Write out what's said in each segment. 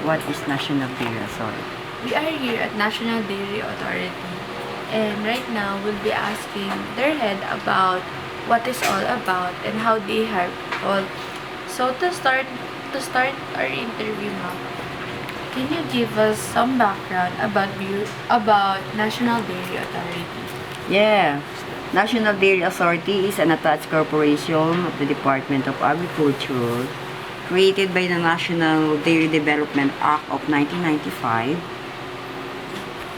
what is National Dairy Authority? We are here at National Dairy Authority, and right now we'll be asking their head about what it's all about and how they have all. So to start our interview now, can you give us some background about National Dairy Authority? Yeah. National Dairy Authority is an attached corporation of the Department of Agriculture created by the National Dairy Development Act of 1995,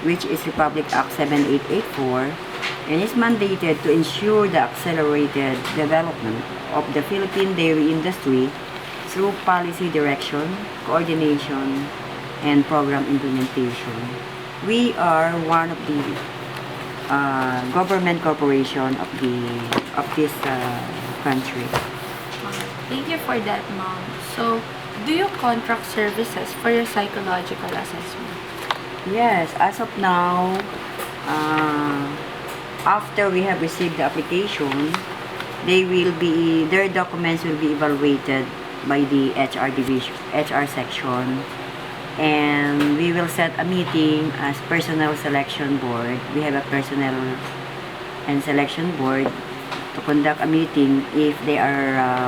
which is Republic Act 7884, and is mandated to ensure the accelerated development of the Philippine dairy industry through policy direction, coordination, and program implementation. We are one of the government corporation of this country. Thank you for that, Mom. So, do you contract services for your psychological assessment? Yes, as of now, after we have received the application, their documents will be evaluated by the HR division, HR section, and we will set a meeting as personnel selection board. We have a personnel and selection board to conduct a meeting if they are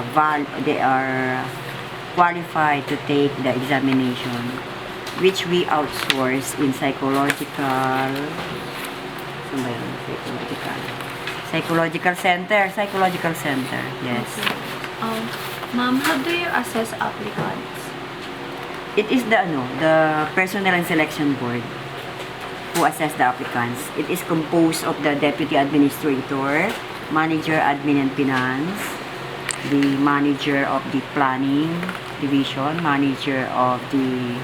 qualified to take the examination, which we outsource in psychological center, yes. Okay. Ma'am, how do you assess applicants? It is the personnel and selection board who assess the applicants. It is composed of the deputy administrator, manager admin and finance, the manager of the planning division, manager of the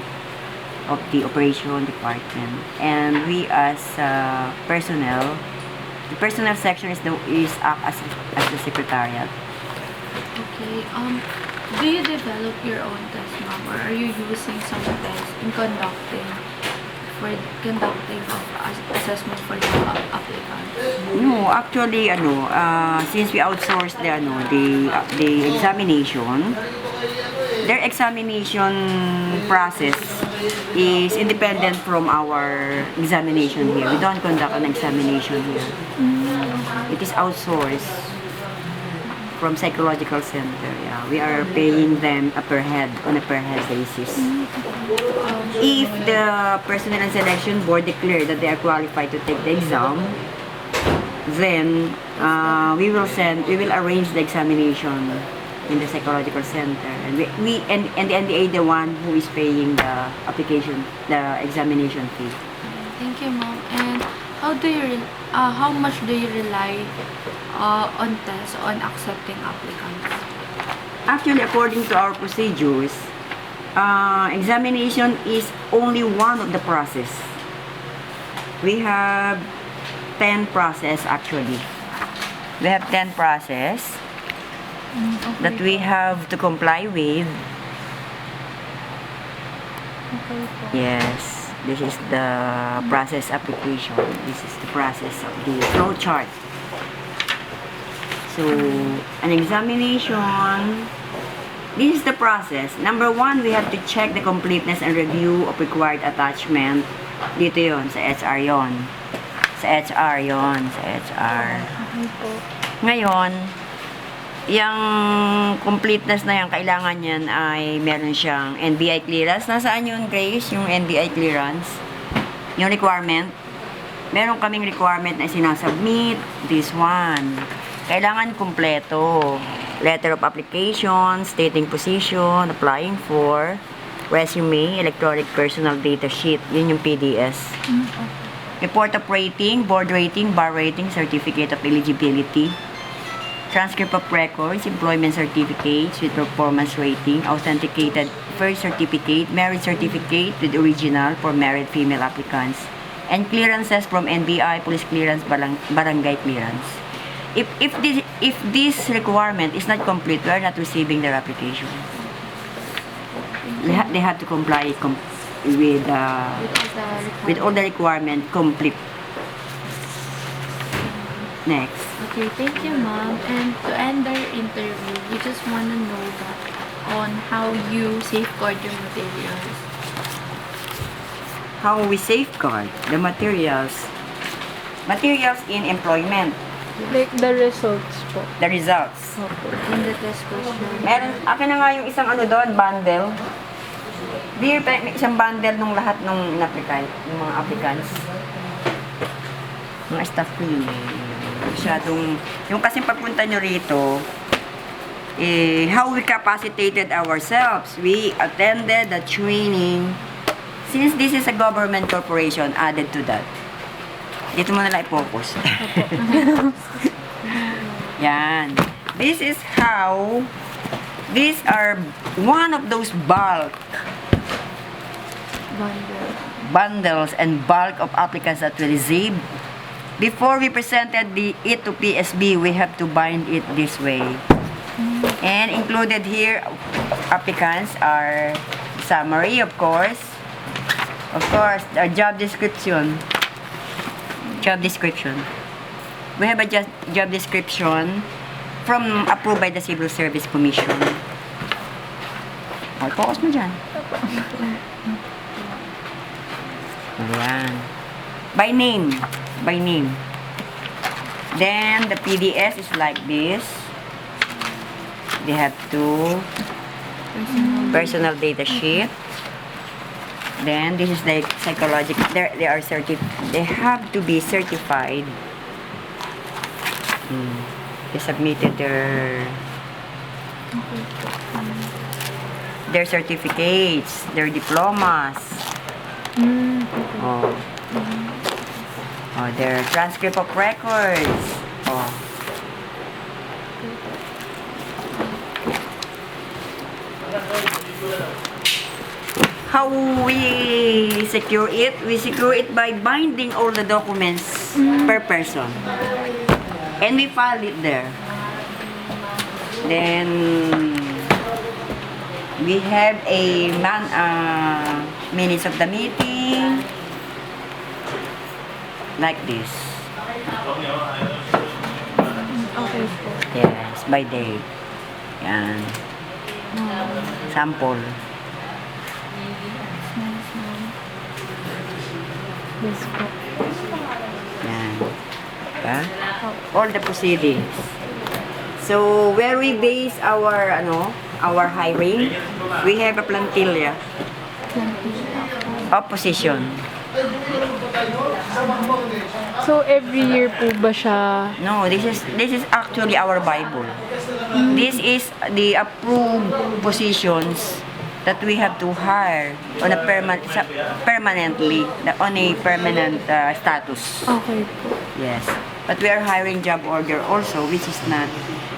operation department, and we as personnel. The personnel section is act as the secretariat. Okay. Do you develop your own test, Ma'am, or are you using some tests in conducting of assessment for the applicants? No, actually, since we outsource the examination, their examination process is independent from our examination here. We don't conduct an examination here. It is outsourced from psychological center. Yeah, we are paying them on a per head basis. If the personnel and selection board declare that they are qualified to take the exam, then we will arrange the examination in the psychological center, and the NDA the one who is paying the examination fee. Thank you, Mom. And how much do you rely on tests on accepting applicants? Actually, according to our procedures, examination is only one of the process. We have 10 process actually. We have 10 process that we have to comply with. Okay po. Yes, this is the process application. This is the process of the flow chart. So, an examination, this is the process. Number one, we have to check the completeness and review of required attachment. Dito yon sa HR yon. Sa HR. Okay po. Ngayon, yung completeness na yan, kailangan yan ay meron siyang NBI clearance. Nasaan yun, Grace? Yung NBI clearance? Yung requirement? Meron kaming requirement na sinasubmit. This one. Kailangan kumpleto. Letter of application, stating position, applying for, resume, electronic personal data sheet. Yun yung PDS. Okay. Report of rating, board rating, bar rating, certificate of eligibility, transcript of records, employment certificates with performance rating, authenticated birth certificate, marriage certificate with original for married female applicants, and clearances from NBI, police clearance, barangay clearance. If this requirement is not complete, we are not receiving their application. They have to comply with all the requirement complete. Next. Okay, thank you, Mom. And to end our interview, we just want to know that on how you safeguard your materials. how we safeguard the materials in employment, Like the results po. the results. Opo. In the test question. Meron, akin na nga yung isang ano doon, bundle. Dear, may isang bundle nung lahat ng applicant, ng mga applicants. Mga staff ko yun. Masyadong, yung kasi pagpunta nyo rito, how we capacitated ourselves. We attended the training. Since this is a government corporation, added to that. Dito mo nalang i-focus. Yan. This is how, these are one of those bundles and bulk of applicants that we received. Before we presented it to PSB, we have to bind it this way. And included here, applicants are summary, of course, our job description. We have a job description approved by the Civil Service Commission. Okay, focus mo dyan. Ayan. By name. Then, the PDS is like this. They have two personal data sheet. Then, this is the psychological. They have to be certified. They submitted their certificates, their diplomas. Their transcript of records. How we secure it? We secure it by binding all the documents per person. And we file it there. Then, we have a minutes of the meeting. Like this. Okay po. Yes, by date. Yan. Sample. Yes po. Yan. Diba? All the proceedings. So, where we base our hiring, we have a plantilla of position. So, every year po ba siya? No, this is actually our Bible. This is the approved positions that we have to hire on a permanently on a permanent status. Okay po. Yes, but we are hiring job order also, which is not.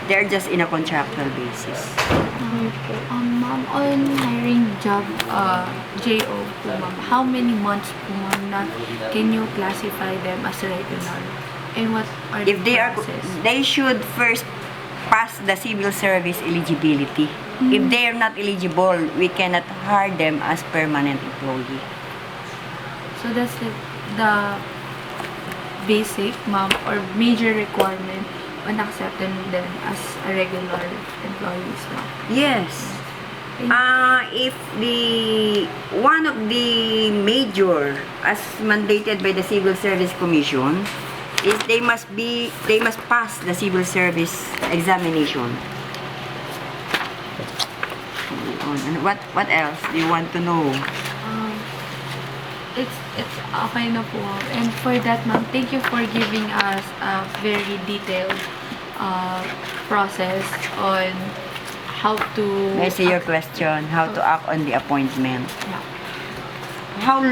They're just in a contractual basis. Okay po. Ma'am, on hiring job, JO po, ma'am, how many months po, ma'am, na can you classify them as regular? And what are the If they are, process? they should first pass the civil service eligibility. If they are not eligible, we cannot hire them as permanent employee. So that's the basic, ma'am, or major requirement on accepting them as a regular employees, ma'am. Yes. If one of the major, as mandated by the Civil Service Commission, is they must pass the civil service examination. And what else do you want to know? It's okay na po. And for that, ma'am, thank you for giving us a very detailed process on how to... I see your question, how to act on the appointment. Yeah. How